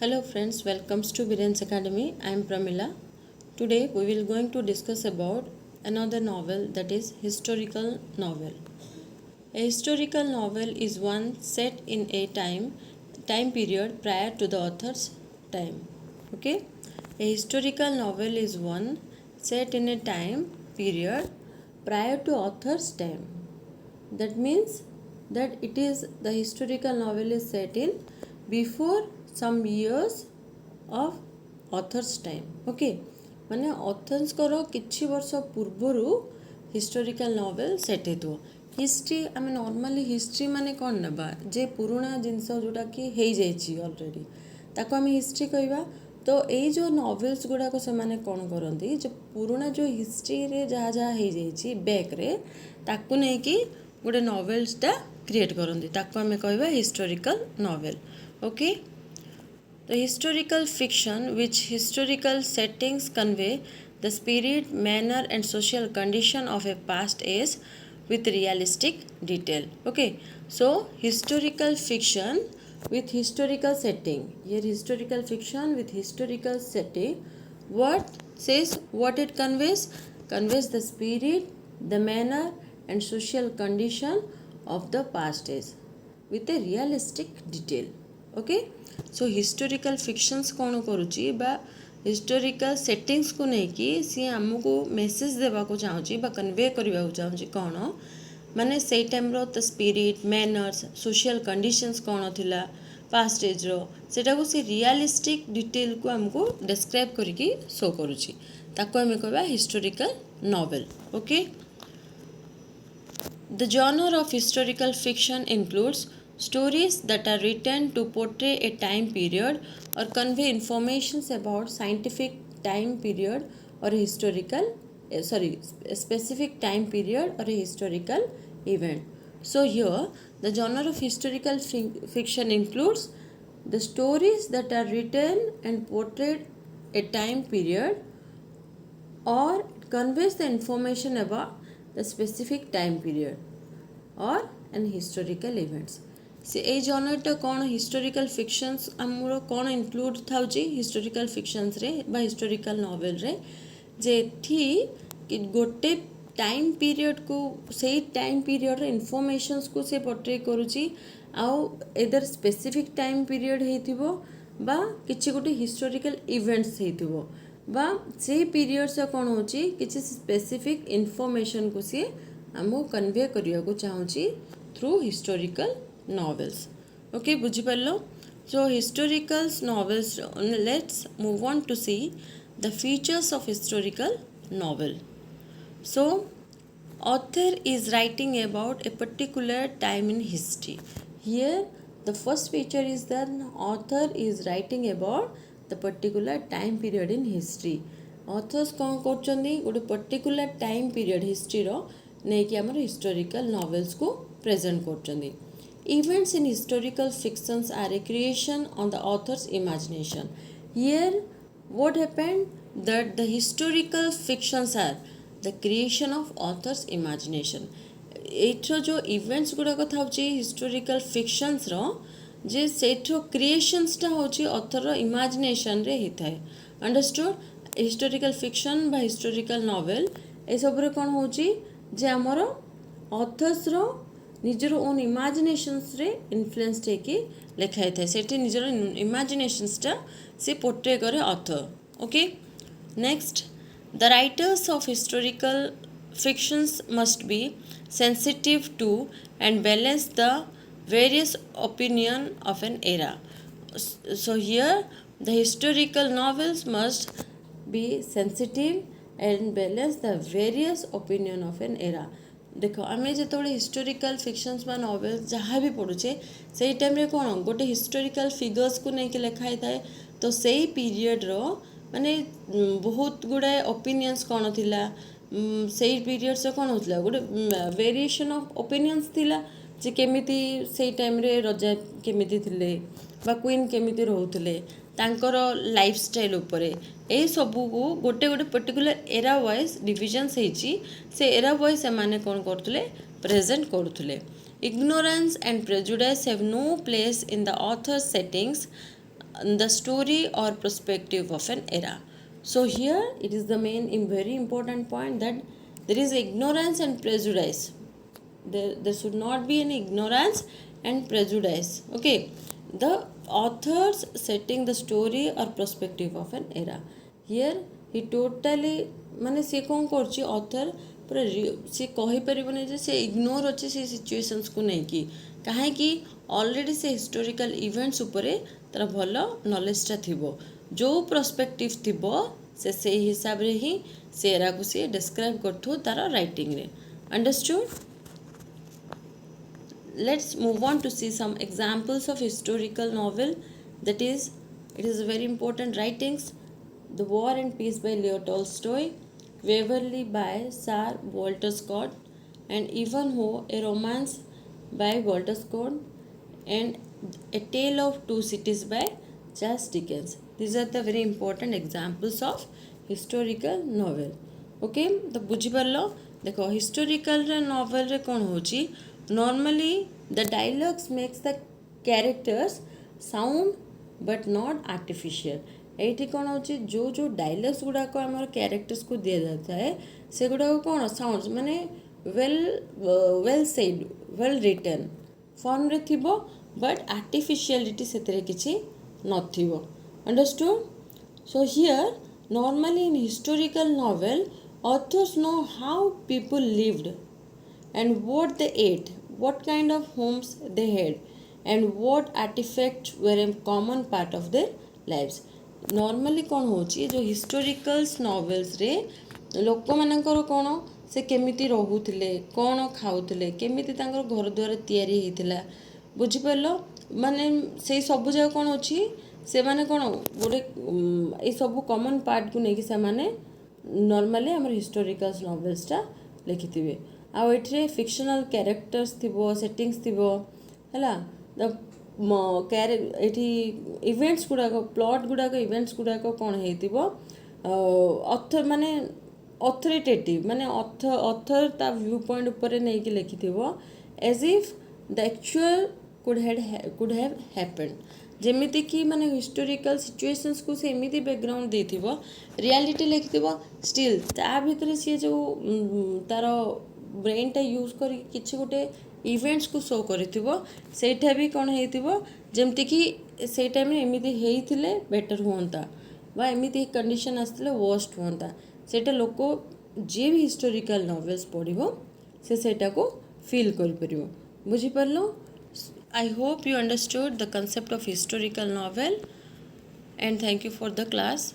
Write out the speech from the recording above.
Hello friends, welcomes to Viren's Academy. I am Pramila. Today we will going to discuss about another novel, that is historical novel. A historical novel is one set in a time period prior to the author's time. Okay? A historical novel is one set in a time period prior to author's time. That means that it is the historical novel is set in before some years of author's time. Okay, माने authors करो किछि वर्ष पूर्वरु historical novel set हेतु history आम normally history माने कौन नबा जे पुराना जिनस जोटा कि हो जाइए ऑलरेडी ताको आम हिस्ट्री कहवा तो ये जो नॉवेल्स गुड़ाक से माने कौन करती जो पुराना जो हिस्ट्री रे जहाँ जहाँ हो जाइए बैक रे ताकू नहीं कि गोटे नॉवेल्सटा क्रिएट करती ताको आम कहवा historical novel. Okay, the historical fiction which historical settings convey the spirit, manner and social condition of a past age with realistic detail. Okay, so historical fiction with historical setting. Here historical fiction with historical setting. What says what it conveys? Conveys the spirit, the manner and social condition of the past age with a realistic detail. Okay, so historical fictions कौन करुच्ची बा historical settings को लेकिन सी आमको message देवाक चाहूँगी बा convey करने को चाहूँगी कौन माने से time the spirit manners social conditions कौन थिला पास्ट एज रो सेटा को सी रियलिस्टिक डिटेल को आमको डिस्क्राइब करके शो करुच्ची ताको आम कहबा historical novel. Okay, the genre of historical fiction includes stories that are written to portray a time period or convey informations about scientific time period or a historical a specific time period or a historical event. So here the genre of historical fiction includes the stories that are written and portrayed a time period or conveys the information about the specific time period or an historical events. से ए जनरटा कौन historical fictions आमर कौन include था historical fictions रे बा historical novel रे जेठी गोटे टाइम पीरियड को से टाइम पीरियड इनफॉरमेशंस को से पोर्ट्रे करुच्ची आउ एदर स्पेसिफिक टाइम पीरियड हेतिबो बा किछि गोटे हिस्टोरिकल इवेंट्स हेतिबो बा से पीरियड से कौन होची किछि स्पेसिफिक इनफॉरमेशन को से आमो कन्वे करिया को चाहूची थ्रू हिस्टोरिकल novels. Okay, बुझिपारलो. So historical novels, let's move on to see the features of historical novel. So author is writing about a particular time in history. Here the first feature is that author is writing about the particular time period in history. Authors कौन करछन्ती गोटे particular time period history रो नै कि हमर historical novels को present करछन्ती. Events in historical fictions are a creation on the author's imagination. Here, what happened? That the historical fictions are the creation of author's imagination. एठर जो events गुड़ाक था historical fictions रो जे सेठर क्रिएशंसटा होची author imagination रे ही थाए. Understood. Historical fiction बा historical novel ए सब रे कोन होची जे हमर ऑथर्स रो निजर ओन इमेजिनेशंस रे इन्फ्लुएंस टेकी लिखाई थाए सेठी निजर इमेजिनेशंसटा से पोर्ट्रे करे author. Okay, next the writers of historical fictions must be sensitive to and balance the various opinion of an era. So here the historical novels must be sensitive and balance the various opinion of an era. देख आम जो historical fictions बा novels जहाँ भी पढ़ुचे से time रे कौन गोटे हिस्टोरिकल फिगर्स को लेकिन लिखाई थाए तो से पीरियड रो माने बहुत गुड़ाए ओपिनियंस कौन थिला से पीरियड से कौन होता गोटे वेरिएशन ऑफ ओपिनियंस थिला जे केमिति से टाइम रे राजा केमिति थिले बा क्वीन केमिति रहउथिले तांकर लाइफस्टाइल उपरे ए सबू को गोटे गोटे पर्टिकुलर एरा वाइज डिविजन्स होती से एरा वाइज से माने कौन करथुले प्रेजेंट करथुले. Ignorance and prejudice have no place in the author's settings the story or perspective of an era. So here it is the main very important point that there is ignorance and prejudice. There should not be any ignorance and prejudice. Okay, the authors setting the story or perspective of an era. Here he totally ମାନେ ସେ କ'ଣ କରୁଛି ଅଥର ପୁରା ସେ କହିପାରିବନି ଯେ ସେ ignore ଅଛି ସେ ସିଚୁଏସନ୍ସକୁ ନେଇକି, କାହିଁକି ଅଲରେଡ଼ି ସେ ହିଷ୍ଟୋରିକାଲ ଇଭେଣ୍ଟସ୍ ଉପରେ ତାର ଭଲ ନଲେଜଟା ଥିବ, ଯେଉଁ ପ୍ରସ୍ପେକ୍ଟିଭ ଥିବ ସେ ସେଇ ହିସାବରେ ହିଁ ସେ ଏରାକୁ ସିଏ ଡେସ୍କ୍ରାଇବ୍ କରୁଥିବ ତାର ରାଇଟିଂରେ. Understand? Let's move on to see some examples of historical novel. That is, it is very important writings. The War and Peace by Leo Tolstoy, Waverley by Sir Walter Scott, and Ivanhoe, a romance by Walter Scott, and A Tale of Two Cities by Charles Dickens. These are the very important examples of historical novel. Okay, तो बुझिपारलो. देखो historical novel रे कौन होची, normally the dialogues makes the characters sound but not artificial. ଏଇଠି କ'ଣ ହେଉଛି, ଯେଉଁ dialogues ଗୁଡ଼ାକ ଆମର କ୍ୟାରେକ୍ଟର୍ସକୁ ଦିଆଯାଇଥାଏ ସେଗୁଡ଼ାକ କ'ଣ ସାଉଣ୍ଡ ମାନେ ୱେଲ୍ ସେଡ୍ ୱେଲ୍ ରିଟନ୍ ଫର୍ମରେ ଥିବ, ବଟ୍ ଆର୍ଟିଫିସିଆଲିଟି ସେଥିରେ କିଛି ନଥିବ. Understood? So here normally in historical novel authors know how people lived and what they ate, what kind of homes they had, and what artifacts were a common part of their lives. Normally କ'ଣ ହେଉଛି, ଯେଉଁ ହିଷ୍ଟୋରିକାଲ୍ସ ନଭେଲ୍ସରେ ଲୋକମାନଙ୍କର କ'ଣ ସେ କେମିତି ରହୁଥିଲେ, କ'ଣ ଖାଉଥିଲେ, କେମିତି ତାଙ୍କର ଘର ଦ୍ୱାର ତିଆରି ହେଇଥିଲା, ବୁଝିପାରିଲ? ମାନେ ସେଇ ସବୁ ଯାକ କ'ଣ ଅଛି, ସେମାନେ କ'ଣ ଗୋଟେ ଏଇସବୁ କମନ୍ ପାର୍ଟକୁ ନେଇକି ସେମାନେ ନର୍ମାଲି ଆମର ହିଷ୍ଟୋରିକାଲ୍ସ ନଭେଲ୍ସଟା ଲେଖିଥିବେ. ଆଉ ଏଠିରେ ଫିକ୍ସନାଲ୍ କ୍ୟାରେକ୍ଟର୍ସ ଥିବ, ସେଟିଙ୍ଗସ୍ ଥିବ, ହେଲା. ଏଠି ଇଭେଣ୍ଟସ୍ ଗୁଡ଼ାକ ପ୍ଲଟ୍ ଗୁଡ଼ାକ ଇଭେଣ୍ଟସ୍ ଗୁଡ଼ାକ କ'ଣ ହେଇଥିବ, ଅଥର ମାନେ ଅଥରିଟେଟିଭ୍ ମାନେ ଅଥର ତା ଭ୍ୟୁ ପଏଣ୍ଟ ଉପରେ ନେଇକି ଲେଖିଥିବ, as if the actual could have happened. ଯେମିତିକି ମାନେ ହିଷ୍ଟୋରିକାଲ୍ ସିଚୁଏସନ୍ସକୁ ସେ ଏମିତି ବ୍ୟାକ୍ଗ୍ରାଉଣ୍ଡ ଦେଇଥିବ, ରିଆଲିଟି ଲେଖିଥିବ, ଷ୍ଟିଲ୍ ତା ଭିତରେ ସିଏ ଯେଉଁ ତାର ବ୍ରେନ୍ଟା ୟୁଜ୍ କରିକି କିଛି ଗୋଟେ ଇଭେଣ୍ଟସକୁ ଶୋ କରିଥିବ, ସେଇଟା ବି କ'ଣ ହେଇଥିବ, ଯେମିତିକି ସେଇ ଟାଇମ୍ରେ ଏମିତି ହେଇଥିଲେ ବେଟର୍ ହୁଅନ୍ତା ବା ଏମିତି କଣ୍ଡିସନ୍ ଆସିଥିଲେ ୱର୍ଷ୍ଟ ହୁଅନ୍ତା. ସେଇଟା ଲୋକ ଯିଏ ବି ହିଷ୍ଟୋରିକାଲ୍ ନଭେଲ୍ସ ପଢ଼ିବ ସେ ସେଇଟାକୁ ଫିଲ୍ କରିପାରିବ. ବୁଝିପାରିଲ? I hope you understood the concept of historical novel, and thank you for the class.